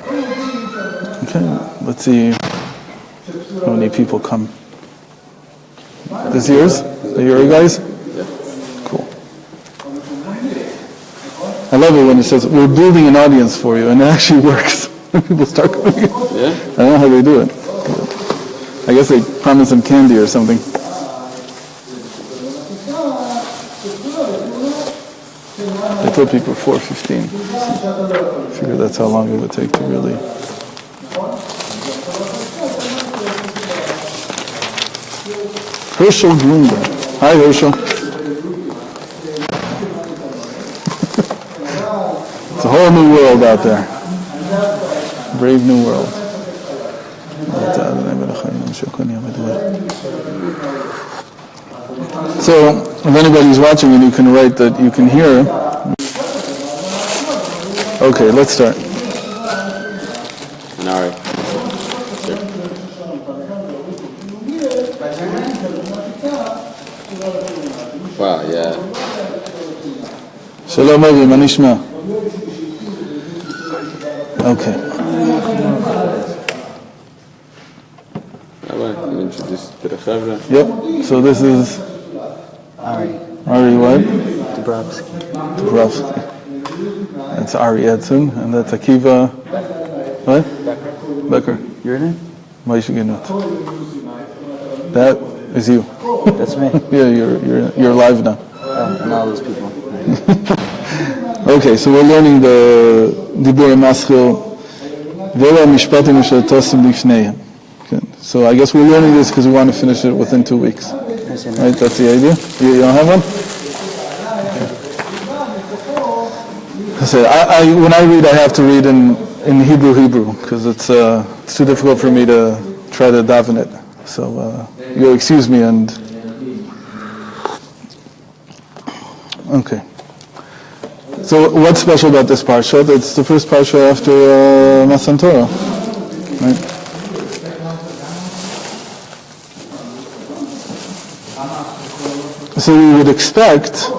Okay, let's see how many people come. This yours? The your guys? Cool. I love it when it says, we're building an audience for you, and it actually works. People start coming in. Yeah? I don't know how they do it. I guess they promise them candy or something. I told people 4:15. I figured that's how long it would take to really... Herschel Greenberg. Hi, Herschel. It's a whole new world out there. Brave new world. So, if anybody's watching and you can write that you can hear. Okay, let's start. All right. Wow, yeah. Shalom Avi, מה נשמע? Okay. Rabbi, introduce to the Chavra. Yep, so this is Ari what? Dubrovsky. That's Ari Edson, and that's Akiva, what? Becker. Your name? Moshe Genut. That is you. That's me. Yeah, you're live now. And all those people. Okay, so we're learning the Dibur Maschil, Vela Mishpatim Mishatosim Lifneihem. So I guess we're learning this because we want to finish it within 2 weeks. Right, that's the idea? You don't have one? I said, when I read, I have to read in Hebrew, because it's too difficult for me to try to daven it. So you'll excuse me and... Okay. So what's special about this parsha? It's the first parsha after Matan Torah, right? So we would expect,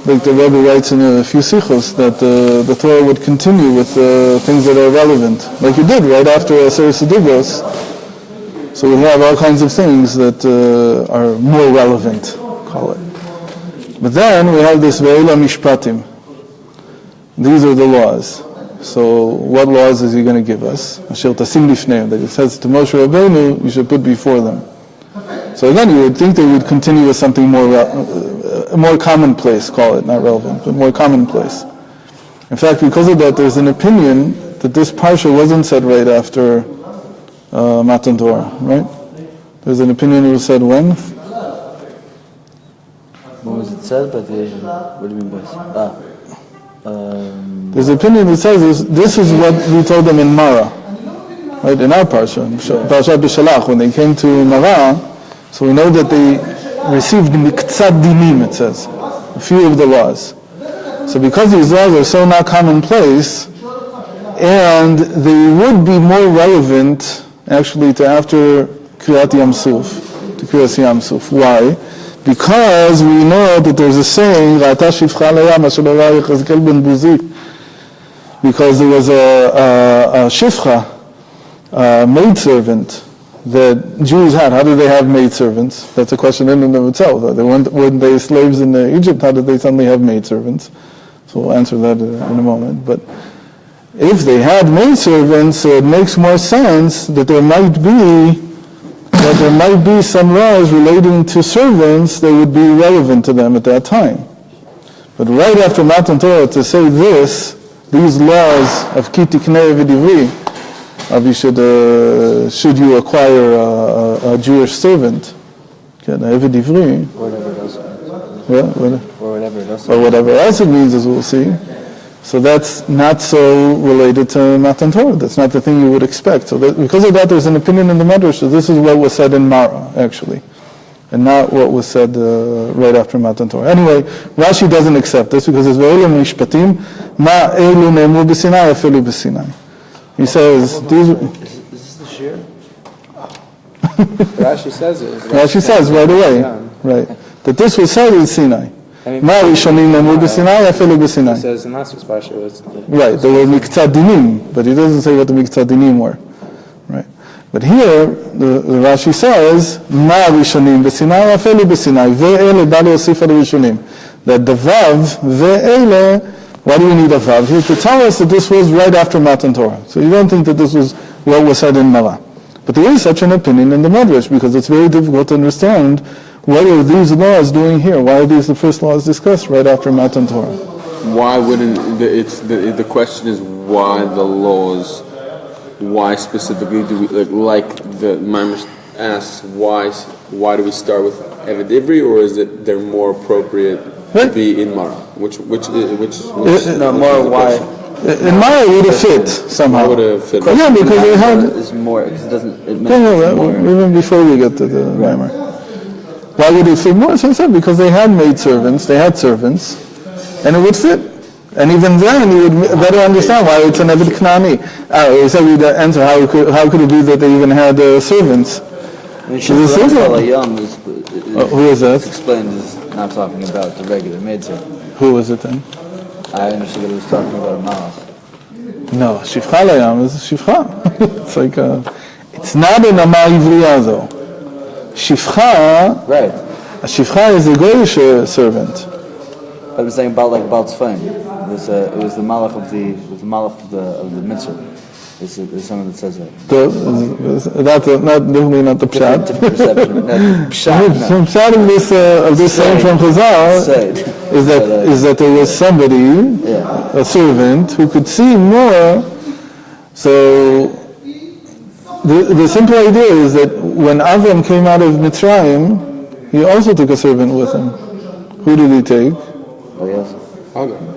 like the Rebbe writes in a few sichos, that the Torah would continue with things that are relevant, like it did right after Aseret Sedubros. So we have all kinds of things that are more relevant, call it. But then we have this Ve'ela Mishpatim. These are the laws. So what laws is he going to give us? Asher Tasim Lifneihem, that it says to Moshe Rabbeinu, you should put before them. So again, you would think they would continue with something more commonplace, call it, not relevant, but more commonplace. In fact, because of that, there's an opinion that this parsha wasn't said right after Matan Torah, right? There's an opinion it was said when? When was it said? But what do you mean by there's an opinion that says this is what we told them in Mara, right? In our parsha, Parashat B'Shalach, when they came to Mara, so we know that they received miktzat dinim, it says, a few of the laws. So because these laws are so not commonplace, and they would be more relevant actually to after Kriyat Yam Suf, to Kriyat Yam Suf. Why? Because we know that there's a saying, because there was a shifcha, a maidservant, that Jews had. How did they have maidservants? That's a question in and of itself. Weren't they slaves in Egypt? How did they suddenly have maidservants? So we'll answer that in a moment. But if they had maidservants, so it makes more sense that there might be some laws relating to servants that would be relevant to them at that time. But right after Matan Torah, to say these laws of Ki Tiknei V'Divri, of should you acquire a Jewish servant, or whatever else or whatever else it means, as we'll see. So that's not so related to Matan Torah. That's not the thing you would expect. So because of that, there's an opinion in the Medrash. So this is what was said in Mara, actually, and not what was said right after Matan Torah. Anyway, Rashi doesn't accept this because it's Ve'elu Mishpatim Ma Elu Ne'emu B'Sinai Efelu B'Sinai. He says, these... Is this the shir? Rashi says it. Rashi says right away, right, that this was said in Sinai. מה הראשונים נאמרו בסיני? אפילו בסיני. It says in last week's parsha was Right, there were מקצת דינים, but he doesn't say what the מקצת דינים were. Right. But here, the Rashi says, מה הראשונים בסיני? אפילו בסיני. ואלה בא להוסיף על הראשונים. That the vav, ואלה, why do you need a vav here? To tell us that this was right after Matan Torah. So you don't think that this was what was said in Mara. But there is such an opinion in the Medrash, because it's very difficult to understand what are these laws doing here? Why are these the first laws discussed right after Matan Torah? Why wouldn't the question is why the laws? Why specifically do we like the Maimonides asks why do we start with Eved Ivri, or is it they're more appropriate to be in Mara? Which no more why. In Mara it would have fit somehow. Would have fit. Yeah, because they had. Is more because it doesn't. It No, even before we get to the Maimar. Why would it fit more? So I said because they had servants, and it would fit. And even then, you would better understand why it's an Eved Knani. We said we'd answer how could it be that they even had servants? Who is that? It's explained as not talking about the regular maidservant. Who was it then? I understood it was talking about a malach. No, Shifcha Layam is Shifcha. It's like it's not an Ama Ivriya though. Shifcha, Right. a Shifcha is a Goyish servant. But I'm saying about like Baal Tzfayim. It was the malach of the mitzvah. There's someone that says that. That's definitely not the pshat. Different perception. Not the pshat. The pshat of this saying from Chazal is that there was somebody, a servant, who could see more. So the simple idea is that when Avram came out of Mitzrayim, he also took a servant with him. Who did he take? Oh yes.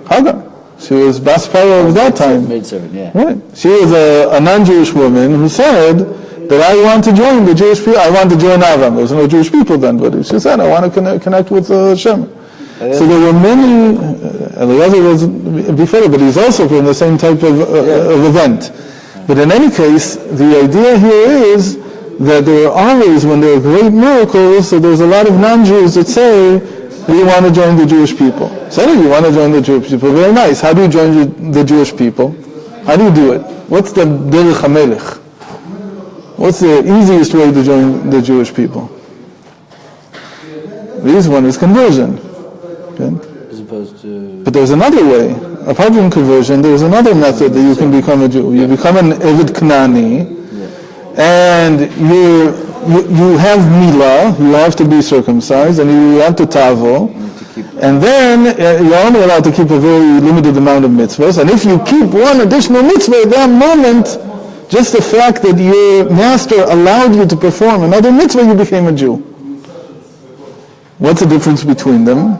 Hagar. She was Bas Paro of that time. Maidservant, yeah. Right. She was a non-Jewish woman who said that I want to join the Jewish people. I want to join Avram. There was no Jewish people then, but she said I want to connect with Hashem. So there were many. Eliezer was before, but he's also from the same type of event. But in any case, the idea here is that there are always, when there are great miracles, so there's a lot of non-Jews that say, we want to join the Jewish people. So you want to join the Jewish people. Very nice. How do you join the Jewish people? How do you do it? What's the Derech HaMelech? What's the easiest way to join the Jewish people? The easy one is conversion. Okay? As opposed to... But there's another way. Apart from conversion, there's another method that you can become a Jew. You become an Eved Knani, and you have Milah, you have to be circumcised, and you have to Tavo, and then you're only allowed to keep a very limited amount of mitzvahs, and if you keep one additional mitzvah at that moment, just the fact that your master allowed you to perform another mitzvah, you became a Jew. What's the difference between them?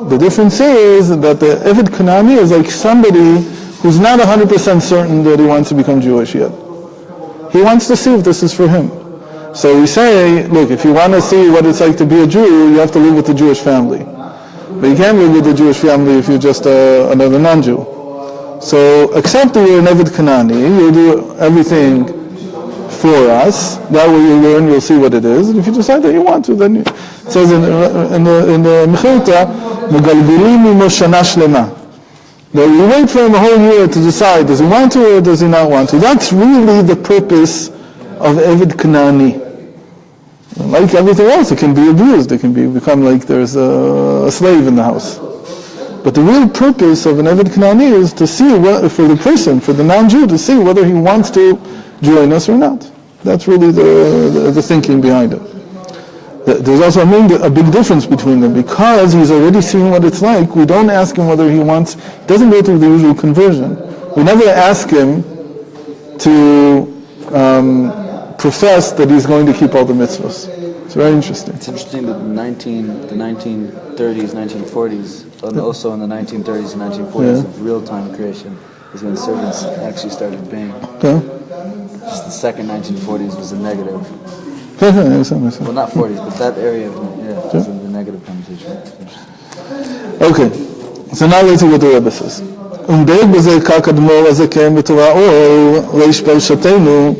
The difference is that the Eved Kanani is like somebody who's not 100% certain that he wants to become Jewish yet. He wants to see if this is for him. So we say, look, if you want to see what it's like to be a Jew, you have to live with the Jewish family. But you can't live with the Jewish family if you're just another non-Jew. So accept that you're an Eved Kanani, you'll do everything for us. That way you learn, you'll see what it is. And if you decide that you want to, then it says in the Mechilta, Megalvilim imo shana shlema. That we wait for him a whole year to decide, does he want to or does he not want to? That's really the purpose of Eved Kanani. Like everything else, it can be abused. It can become like there's a slave in the house. But the real purpose of an Eved Kanani is to see, for the person, for the non-Jew, to see whether he wants to join us or not. That's really the thinking behind it. There's also a big difference between them. Because he's already seen what it's like, we don't ask him whether he wants, he doesn't go through the usual conversion. We never ask him to profess that he's going to keep all the mitzvahs. It's very interesting. It's interesting that the 1930s, 1940s, and also in the 1930s and 1940s of real-time creation is when servants actually started being. Okay. Just the second 1940s was a negative. Well, not 40s, but that area was the negative connotation. Okay. So now let's see what the Rebbe says. ומדייק בזה כך אדמו"ר הזקן בתורה אור ריש פרשתנו.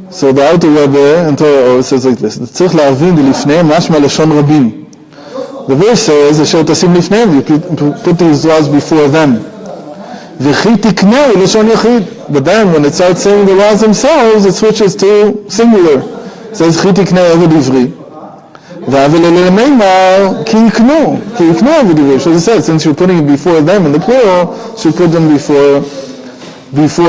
So the Alter Rebbe in Torah Or says like this, צריך להבין לפני משמע לשון רבים. The verse says, "Asher tasim lifneim," you put these laws before them. V'chi tikneu l'shon yachid. But then when it starts saying the laws themselves, it switches to singular. It says, "Chi tikneu eved ivri." V'avel elemeimar ki yiknu eved ivri. So it says, since you're putting it before them in the plural, you should put them before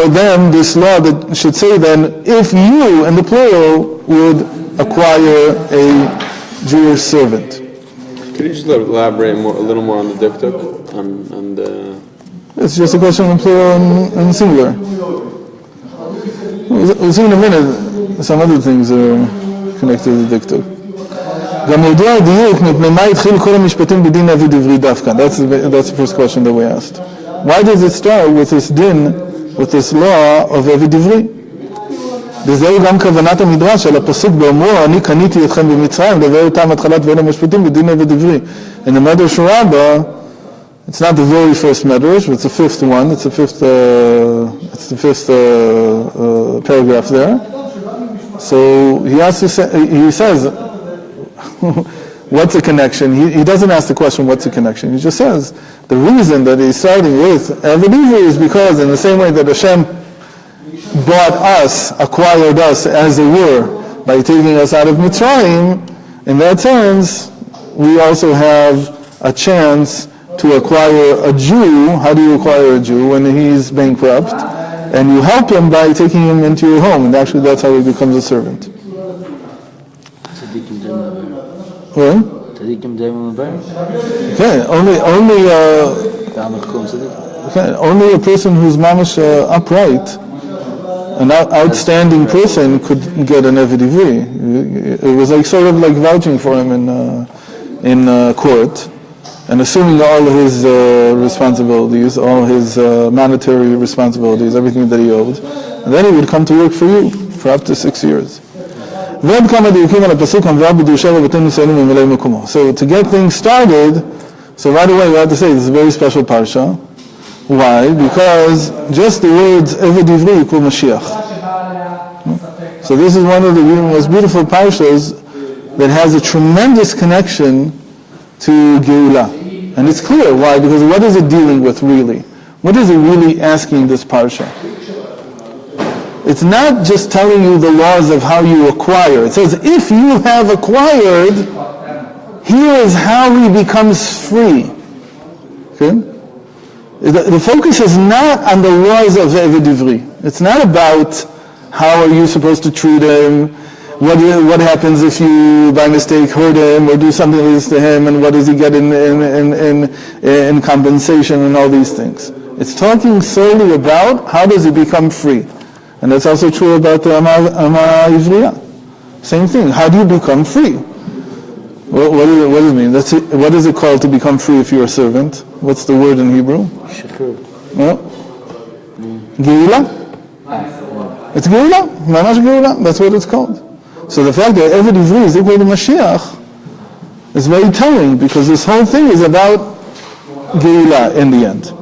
them. This law that should say then, if you in the plural would acquire a Jewish servant. Could you just elaborate a little more on the diktuk? On the... It's just a question in plural and singular. We'll see in a minute. Some other things are connected to the diktuk. That's the first question that we asked. Why does it start with this din, with this law of Eved Ivri? וזהו גם כוונת המדרש על הפסוק באומרו אני קניתי אתכם במצרים דבר תם התחלת ואלה משפטים בדין עבד עברי. In the Medrash Rabbah, it's not the very first Medrash, it's the fifth one, it's the fifth paragraph there. So he says what's the connection? He doesn't ask the question what's the connection, he just says the reason that he's starting with Eved Ivri is because in the same way that Hashem bought us, acquired us, as it were, by taking us out of Mitzrayim, in that sense, we also have a chance to acquire a Jew. How do you acquire a Jew? When he's bankrupt, and you help him by taking him into your home, and actually that's how he becomes a servant. What? Okay, only a person who's mamash upright, an outstanding person could get an Eved Ivri. It was like sort of like vouching for him in court, and assuming all his responsibilities, all his monetary responsibilities, everything that he owed, and then he would come to work for you for up to 6 years. So to get things started, so right away we have to say this is a very special parsha. Why? Because just the words Eved Ivri equal Mashiach. So this is one of the most beautiful parshas that has a tremendous connection to Geulah. And it's clear why, because what is it dealing with really? What is it really asking this parsha? It's not just telling you the laws of how you acquire. It says if you have acquired, here is how he becomes free. Okay? The focus is not on the laws of Eved Ivri. It's not about how are you supposed to treat him, what happens if you by mistake hurt him or do something like this to him, and what does he get in compensation and all these things. It's talking solely about how does he become free. And that's also true about the Ama Ivriya. Same thing. How do you become free? What does it mean? What is it called to become free if you're a servant? What's the word in Hebrew? Shachur. No? Geulah? It's Geulah. Mamash Geulah. That's what it's called. So the fact that Eved Ivri is equal to Mashiach is very telling, because this whole thing is about Geulah in the end.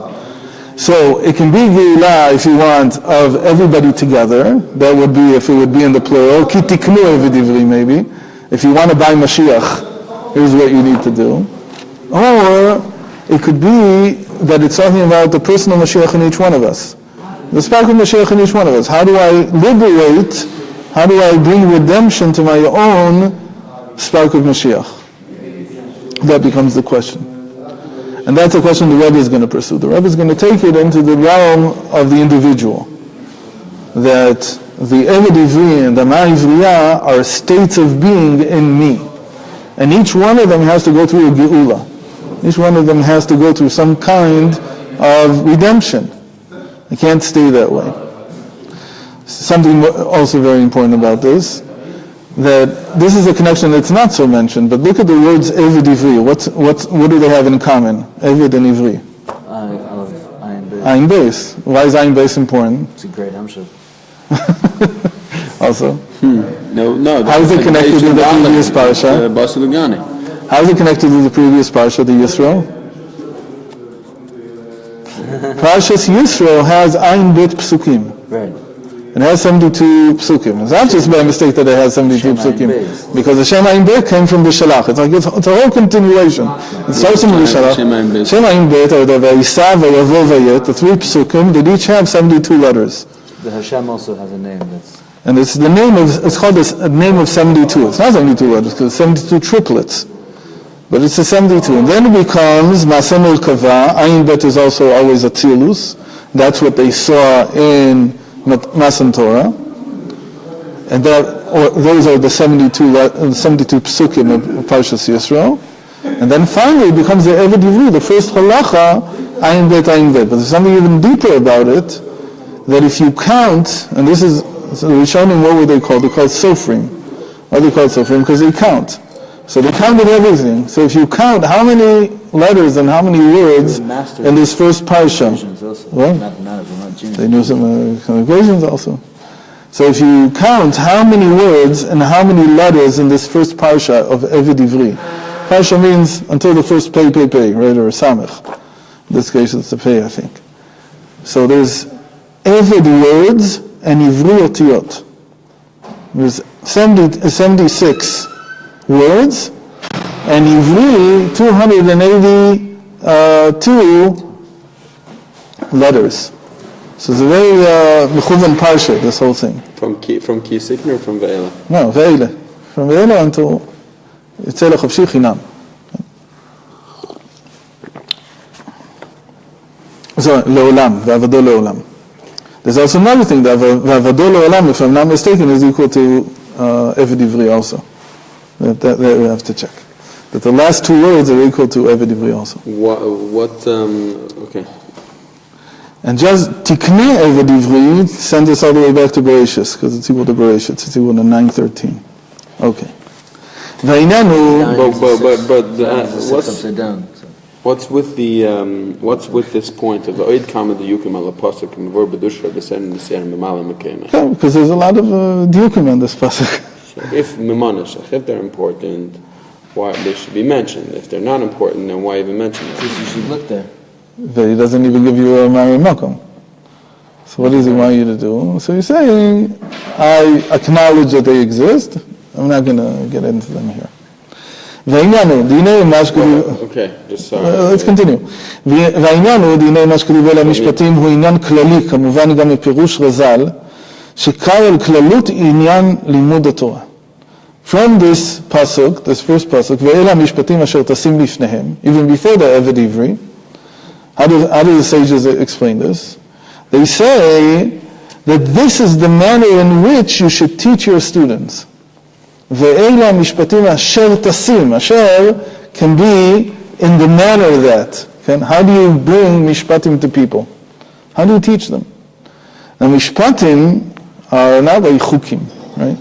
So it can be Geulah, if you want, of everybody together. That would be if it would be in the plural. Ki tiknu Eved Ivri, maybe. If you want to buy Mashiach, here's what you need to do. Or it could be that it's talking about the personal Mashiach in each one of us. The spark of Mashiach in each one of us. How do I liberate, how do I bring redemption to my own spark of Mashiach? That becomes the question. And that's a question the Rebbe is going to pursue. The Rebbe is going to take it into the realm of the individual. That the Eved Ivri and the Ma Ivriya are states of being in me. And each one of them has to go through a Geula. Each one of them has to go through some kind of redemption. It can't stay that way. Something also very important about this, that this is a connection that's not so mentioned, but look at the words Eved Ivri. What do they have in common? Eved and Ivri. Ayin Beis. Why is Ayin Beis important? It's a great Hamshah. Also? No. How is it connected to the previous parsha? How is it connected to the previous parsha, the Yisro? Parshas Yisro has Ayin Bet Psukim. Right. It has 72 psukim. It's not just by mistake that it has 72 psukim, because the Shema Im Bet came from the Shalach. It's like it's a whole continuation. It starts from the Shalach. Shema Im Bet, or the Vayisa, Vayavo, Vayet, the three psukim, they each have 72 letters. The Hashem also has a name that's... And it's the name of, it's called a name of 72. It's not 72 letters, because it's 72 triplets. But it's a 72. And then it becomes Maseh Merkava. Ayin Bet is also always a Tzilus. That's what they saw in Matan Torah, and those are the 72 psukim of Parshas Yisrael. And then finally it becomes the Eved Ivri, the first halacha, Ayin Bet, Ayin Bet. But there's something even deeper about it, that if you count, and this is, so we're showing what were they called? They're called Sofrim. Why are they called Sofrim? Because they count. So they counted everything. So if you count how many letters and how many words in this first parsha, they knew some equations also. So if you count how many words and how many letters in this first parsha of Eved Ivri, parsha means until the first pei, right, or samech. In this case it's a pei, I think. So there's Eved words and Ivri otiyot. There's 76 words, and Ivri 282 letters. So it's a very mechuvan parsha, this whole thing. From Kisik or from Ve'ela? No, Ve'ela. From Ve'ela until Yitzei L'Chavshi Chinam. So, Le'olam, Ve'avado Le'olam. There's also another thing, that Ve'avado Le'olam, if I'm not mistaken, is equal to Eved Ivri also. That we have to check. That the last two words are equal to Eved Ivri also. Okay. And just Tiknei Eved Ivri sends us all the way back to Bereshis, because it's equal to Bereshis. It's equal to 9:13. Okay. What's with this point of the Oid Kama the Yukim al Pasuk and Vor Bedushra Besen Nisyan Mimala Mekema? Yeah, because there's a lot of diukim on this pasuk. If Mimanashach, if they're important, why they should be mentioned. If they're not important, then why even mention them? Because you should look there. But he doesn't even give you a Mari Makom. So what does he want you to do? So he's saying, I acknowledge that they exist. I'm not going to get into them here. Okay, just sorry. Let's continue. והעניין הוא, דיני מה שכתוב אל המשפטים, הוא עניין כללי, כמובן גם מפירוש רז"ל, שקל על כללות עניין לימוד התורה. From this pasuk, this first pasuk, ואלה המשפטים אשר טסים לפניהם, even before the Eved Ivri, how do the sages explain this? They say that this is the manner in which you should teach your students. ואלה המשפטים אשר טסים, אשר can be in the manner that. How do you bring mishpatim to people? How do you teach them? Now mishpatim are not like chukim, right?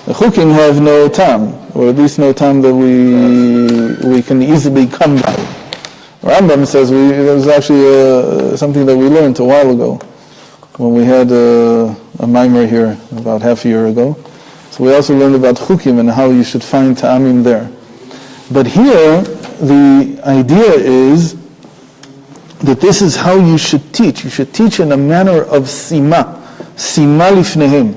The chukim have no tam, or at least no tam that we can easily come by. Rambam says there was actually something that we learned a while ago when we had a mimer here about half a year ago. So we also learned about chukim and how you should find ta'amim there. But here, the idea is that this is how you should teach. You should teach in a manner of sima lifnehem.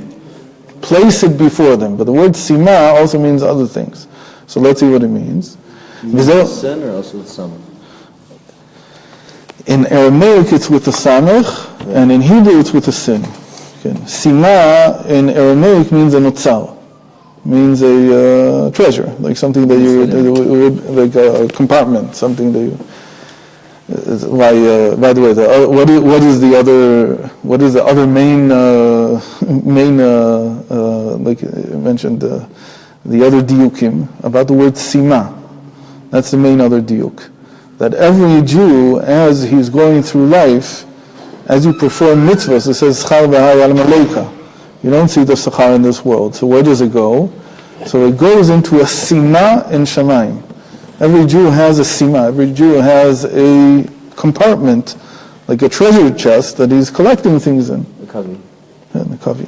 Place it before them. But the word sima also means other things. So let's see what it means. With sin or also with samach? In Aramaic it's with a samach, and in Hebrew it's with a sin. Okay. Sima in Aramaic means a notzal, means a treasure, like something that you like a compartment, something that you. By the way, what is the other main like you mentioned the other diukim about the word sima? That's the main other diuk. That every Jew, as he's going through life, as you perform mitzvahs, it says schar v'hai al malaika. You don't see the schar in this world. So where does it go? So it goes into a sima in Shamayim. Every Jew has a sima. Every Jew has a compartment, like a treasure chest that he's collecting things in. The kavi. Yeah, the kavi.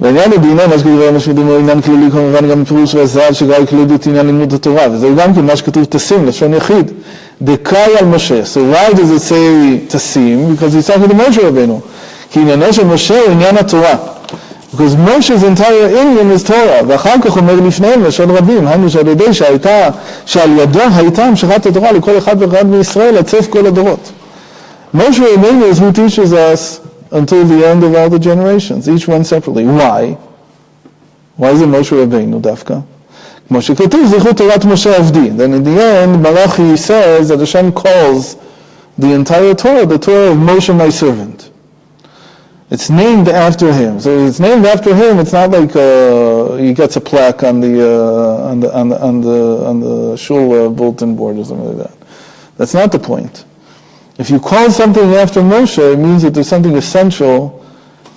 בעניין הדיני, מה שכתוב במשמדים הוא עניין כללי, כמובן גם פירוש רז"ל שגאי כללות עניין לימוד התורה, וזהו גם כן מה שכתוב תשים, לשון יחיד, דקאי על משה. So why does it say תשים? Because he's talking to Moshe Rabbeinu. כי עניינו של משה הוא עניין התורה. Because Moshe's entire Indian is Torah, ואחר כך אומר לפניהם לשון רבים, היינו שעל ידי שעל ידו הייתה המשכת התורה לכל אחד ואחד מישראל עד סוף כל הדורות. Moshe Rabbeinu is who teaches us until the end of all the generations, each one separately. Why? Why is it Moshe Rabbeinu דווקא? כמו שכתוב, זכרו תורת משה עבדי. Then in the end, Malachi says that Hashem calls the entire Torah, the Torah of Moshe, my servant. It's named after him. So it's named after him. It's not like he gets a plaque on the shul bulletin board or something like that. That's not the point. If you call something after Moshe, it means that there's something essential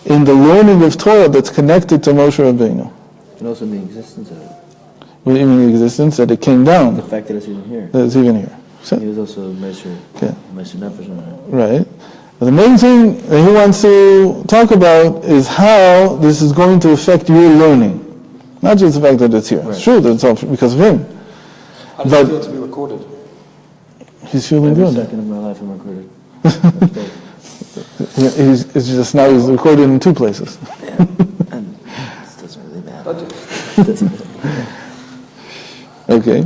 in the learning of Torah that's connected to Moshe Rabbeinu. And also in the existence of it. What do you mean the existence? That it came down. The fact that it's even here. That it's even here. So, he was also measure nefesh. Right. But the main thing that he wants to talk about is how this is going to affect your learning. Not just the fact that it's here. Right. It's true that it's all because of him. How does it feel to be recorded? He's feeling Every good. second of my life I'm recorded. It's just now he's recorded in two places. Yeah. And it doesn't really matter. It doesn't really matter. Okay.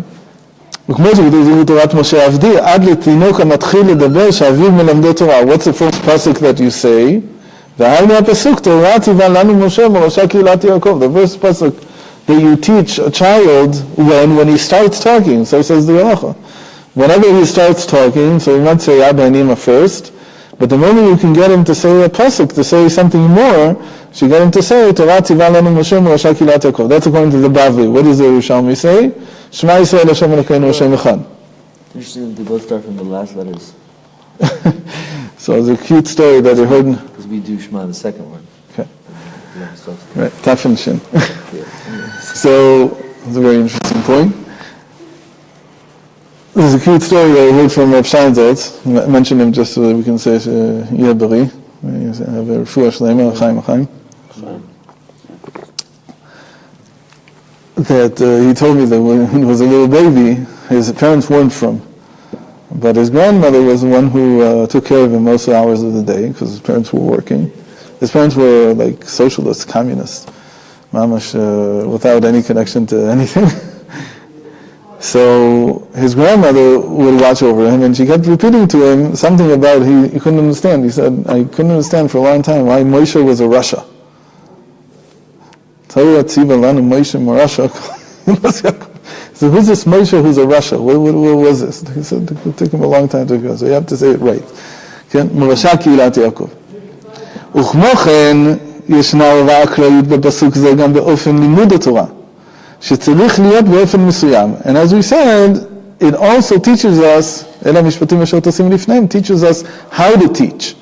וכמו שכתוב זכרו תורת משה עבדי, עד לתינוק המתחיל לדבר שאביו מלמדו תורה. What's the first pasuk that you say? והיינו הפסוק, תורה ציווה לנו משה מראשה קהילת יעקב. The first pasuk that you teach a child when he starts talking, so says the halacha. Whenever he starts talking, so you might say Abba and Ima first, but the moment you can get him to say a pasuk, to say something more, so you get him to say, Torah tzivah lanu Moshe moroshah kilat Yaakov. That's according to the Bavli. What does the Yerushalmi say? Shema Yisrael Hashem Elokeinu Hashem Echad. Interesting that they both start from the last letters. So it's a cute story that I heard. Because we do Shema, the second one. Okay. Right, Taf and Shin. So, it's a very interesting point. There's a cute story that I heard from Rav Steinsaltz. I mentioned him just so that we can say Yeh Bari. Have a refuah shleima, Chaim Chaim. That he told me that when he was a little baby, his parents weren't from. But his grandmother was the one who took care of him most of the hours of the day because his parents were working. His parents were like socialists, communists, mamash, without any connection to anything. So his grandmother would watch over him, and she kept repeating to him something about he couldn't understand. He said, I couldn't understand for a long time why Moshe was a Russia. So who's this Moshe who's a Russia? What was this? He said it took him a long time to go, so you have to say it right. מורשה קהילת יעקב. וכמו כן ישנה הוראה כללית בפסוק זה גם באופן לימוד התורה, שצריך להיות באופן מסוים. And as we said, it also teaches us, אלה המשפטים אשר תשים לפניהם, teaches us how to teach.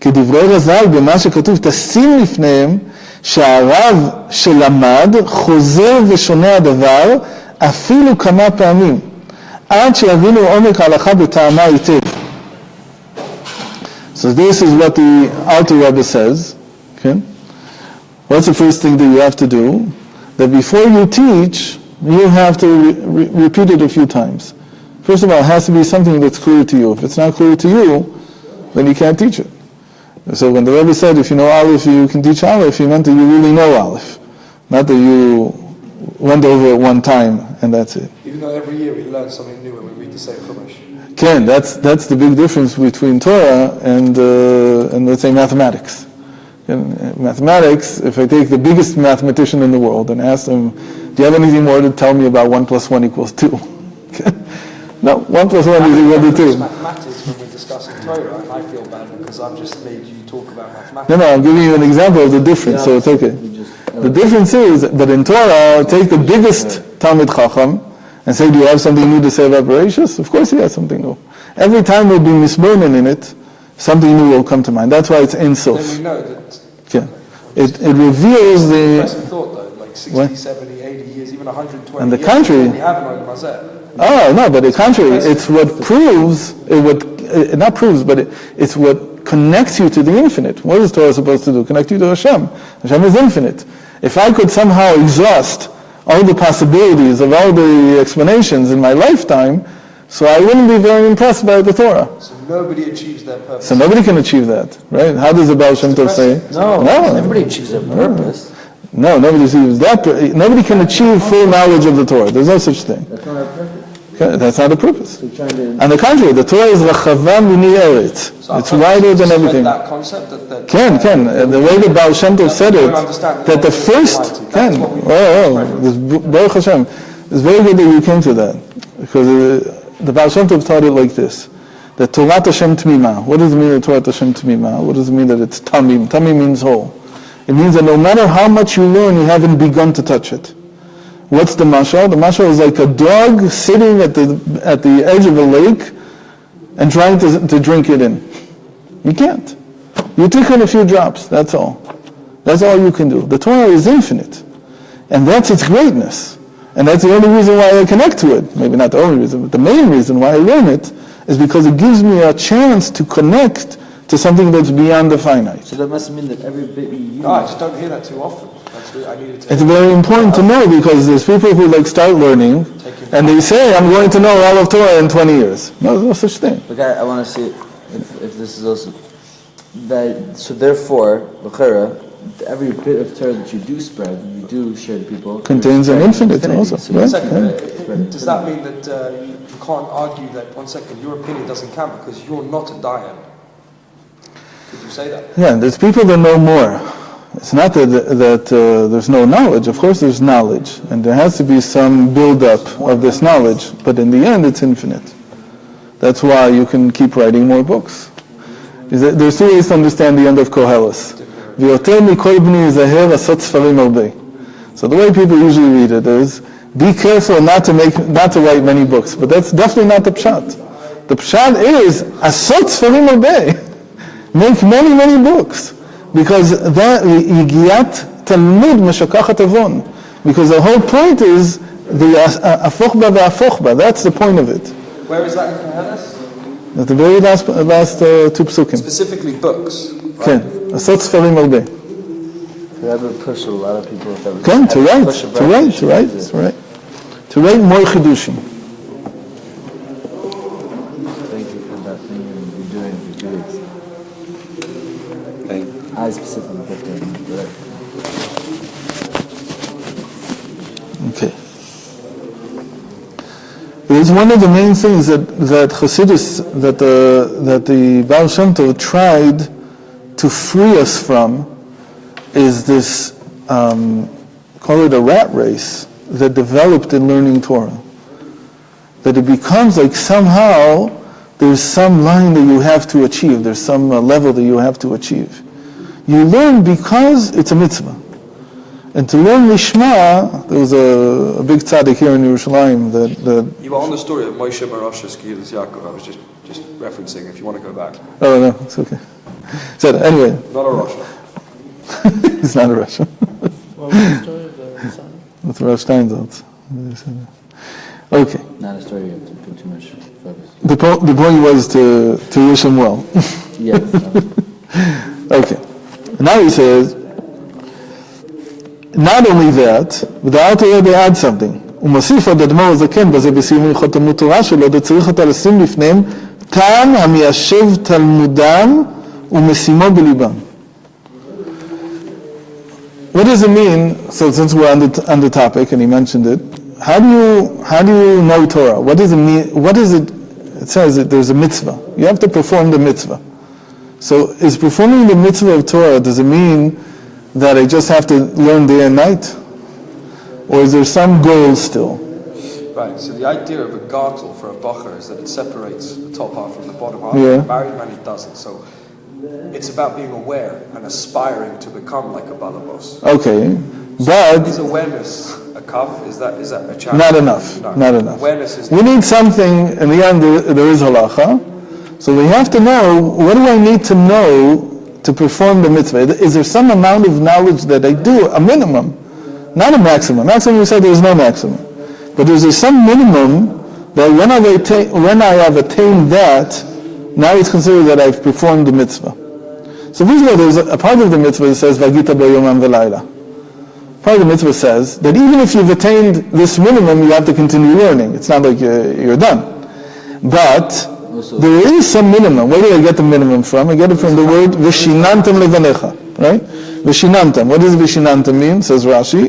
כדברי רז"ל במה שכתוב, תשים לפניהם, שהרב שלמד חוזר ושונה הדבר אפילו כמה פעמים עד שיבינו עומק ההלכה בטעמה היטב. So this is what the Alter Rebbe says. Okay? What's the first thing that you have to do? That before you teach, you have to repeat it a few times. First of all, it has to be something that's clear to you. If it's not clear to you, then you can't teach it. So when the Rebbe said, if you know Aleph, you can teach Aleph, he meant that you really know Aleph. Not that you went over it one time and that's it. Even though every year we learn something new when we read the same Chumash. Ken, that's the big difference between Torah and let's say mathematics. In mathematics, if I take the biggest mathematician in the world and ask them, do you have anything more to tell me about 1 + 1 = 2? No, 1 + 1 is equal to 2. Mathematics when we're discussing Torah, and I feel bad because I've just made you talk about mathematics. No, I'm giving you an example of the difference, so it's okay. The difference is that in Torah, take the biggest Talmid Chacham and say, do you have something new to say about Bereshis? Of course he has something new. Every time there'll be mismonen in it, something new will come to mind. That's why it's Ein Sof. Then we know that. Yeah. It reveals the... Impressive thought though, like 60, what? 70, 80 years, even 120 And the years. country... We haven't Olam Hazeh. Oh, no, but the contrary, it's what proves, not proves, but it's what connects you to the infinite. What is Torah supposed to do? Connect you to Hashem. Hashem is infinite. If I could somehow exhaust all the possibilities of all the explanations in my lifetime, So I wouldn't be very impressed by the Torah. So nobody achieves their purpose. So nobody can achieve that, right? How does the Baal Shem Tov say? No, everybody achieves their purpose. No, nobody achieves that. Nobody can achieve full knowledge of the Torah. There's no such thing. That's not our purpose. Okay, that's not the purpose. We're trying to... On the contrary, the Torah is rachava mini eretz. So It's wider than everything. That concept that Can. The way the Baal Shem Tov said it, that the first, Baruch Hashem, it's very good that you came to that. Because the Baal Shem Tov taught it like this. That Torah Hashem Tmima. What does it mean that Torah Hashem Tmima? What does it mean that it's Tamim? Tamim means whole. It means that no matter how much you learn, you haven't begun to touch it. What's the mashal? The mashal is like a dog sitting at the edge of a lake and trying to drink it in. You can't. You take in a few drops, that's all. That's all you can do. The Torah is infinite. And that's its greatness. And that's the only reason why I connect to it. Maybe not the only reason, but the main reason why I learn it is because it gives me a chance to connect to something that's beyond the finite. So that must mean that every bit you use... No, I just don't hear that too often. I needed to... It's very important to know because there's people who start learning and they say, I'm going to know all of Torah in 20 years. No, there's no such thing. Look, I want to see if this is also... that. So therefore, L'chera, every bit of Torah that you do spread, you do share to people... Contains an infinite also. So Right? Does that mean that you can't argue that, one second, your opinion doesn't count because you're not a Dayan? Could you say that? Yeah, there's people that know more. It's not that there's no knowledge. Of course there's knowledge. And there has to be some build-up of this knowledge. But in the end, it's infinite. That's why you can keep writing more books. There's two ways to understand the end of Koheles. So the way people usually read it is, be careful not to write many books. But that's definitely not the pshat. The pshat is, asot sfarim obey. Make many, many books. Because that yigiat talmud meshakachat avon. Because the whole point is the afochba ve'afochba. That's the point of it. Where is that in Koheles? At the very last two psukim. Specifically books. Ken, asot sfarim albeh. That would push a lot of people. Ken, to write more chidushim. Thank you for that thing you're doing. Thank you. I specifically put that. Okay. It's one of the main things that Chassidus, that the Baal Shem Tov tried to free us from, is this, call it a rat race, that developed in learning Torah. That it becomes like somehow there's some line that you have to achieve, there's some level that you have to achieve. You learn because it's a mitzvah. And to learn Lishma, there was a big tzaddik here in Yerushalayim that You were on the story of Moshe Barash's Chassidut Yaakov. I was just referencing, if you want to go back. Oh no, it's okay. So anyway. Not a Russia. He's not a Russian. What was the story of the son? With Rav Steinsaltz. Okay. Not a story you have to put too much focus. The point was to wish him well. Yeah. Okay. Now he says, not only that, but the Alter Rebbe adds something. הוא מוסיף עוד אדמו"ר הזקן בזה בסיום הלכות תלמוד תורה שלו, צריך אותה לשים לפניהם טעם המיישב תלמודם ומשימו בליבם. What does it mean? So since we're on the topic and he mentioned it, how do you know Torah? What does it mean? What is it? It says that there's a mitzvah. You have to perform the mitzvah. So is performing the mitzvah of Torah, does it mean that I just have to learn day and night? Or is there some goal still? Right, so the idea of a gartel for a bacher is that it separates the top half from the bottom half. Yeah. A married man, it doesn't. So it's about being aware and aspiring to become like a balabos. Okay, but Is awareness a kav? Is that a challenge? not enough. No. Not enough. Awareness is... We need something. In the end, there is halacha. So we have to know, what do I need to know to perform the mitzvah? Is there some amount of knowledge that I do, a minimum? Not a maximum. Maximum, we said there's no maximum. But is there some minimum that when I have attained that, now it's considered that I've performed the mitzvah? So first of all, there's a part of the mitzvah that says, Vagita bo yomam v'layla. Part of the mitzvah says that even if you've attained this minimum, you have to continue learning. It's not like you're done. But there is some minimum. Where do I get the minimum from? I get it from the word Vishinantam levanecha, right? Vishinantam. What does Vishinantam mean? Says Rashi.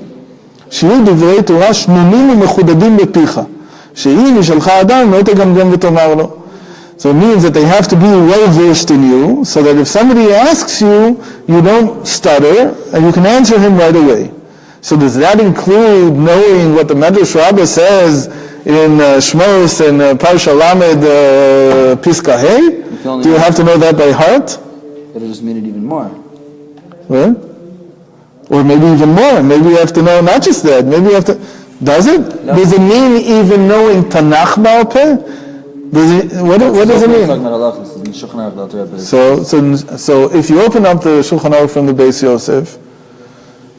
Shiur divrei Torah shnunim umechudadim bepicha. She'im yishalcha adam lo tegamgam v'tomar lo. So it means that they have to be well versed in you, so that if somebody asks you, you don't stutter, and you can answer him right away. So does that include knowing what the Medrash Rabbah says in Shmos and Parsha Lamed Piska Hey? Do you have to know that by heart? It'll just mean it even more. Well, or maybe even more. Maybe you have to know not just that. Maybe you have to. Does it? No. Does it mean even knowing Tanakh Baal Peh? What does it mean? So if you open up the Shulchan Aruch from the Beis Yosef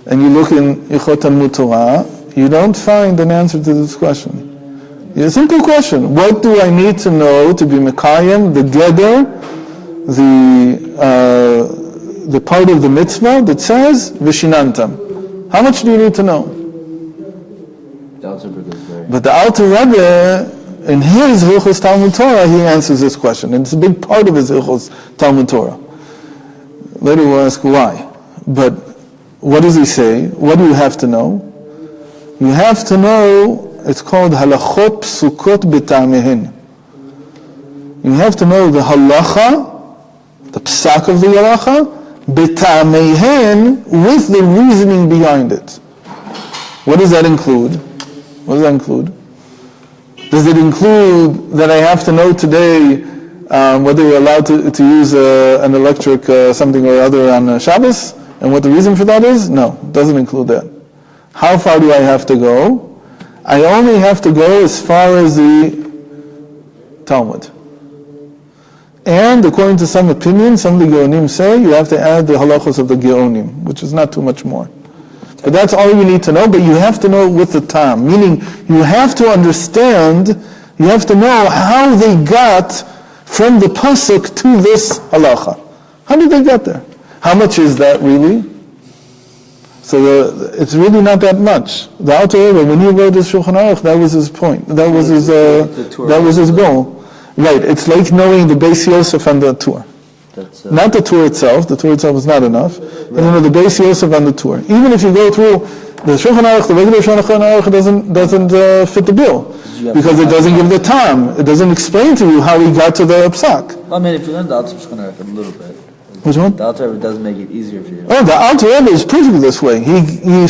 and you look in Yichot Talmud Torah, you don't find an answer to this question. It's a simple question. What do I need to know to be Mekayim, the Geder, the part of the mitzvah that says Vishinantam? How much do you need to know? But the Alter Rebbe, in his Hilchos Talmud Torah, he answers this question, and it's a big part of his Hilchos Talmud Torah. Later we'll ask why. But what does he say? What do you have to know? You have to know, it's called Halachot Psukot B'Tamehen. You have to know the halacha, the psak of the halacha, B'Tamehen, with the reasoning behind it. What does that include? What does that include? Does it include that I have to know today whether you're allowed to use an electric something or other on Shabbos, and what the reason for that is? No, it doesn't include that. How far do I have to go? I only have to go as far as the Talmud. And according to some opinions, some of the Geonim say you have to add the halachos of the Geonim, which is not too much more. But that's all you need to know, but you have to know with the time. Meaning, you have to understand, you have to know how they got from the pasuk to this halacha. How did they get there? How much is that really? So it's really not that much. The Alter Rebbe, when he wrote his Shulchan Aruch, that was his point. That was his goal. Right, it's like knowing the Beis Yosef and the Tur. Not the Tur itself. The Tur itself is not enough. Right. And then the Beis Yosef and the Tur. Even if you go through the Shulchan Aruch, the regular Shulchan Aruch doesn't fit the bill because it doesn't give the time. It doesn't explain to you how he got to the psak. I mean, if you learn the Alter Shulchan Aruch a little bit, which one? The Alter Rebbe does make it easier for you. Oh, the Alter Rebbe is perfect this way. He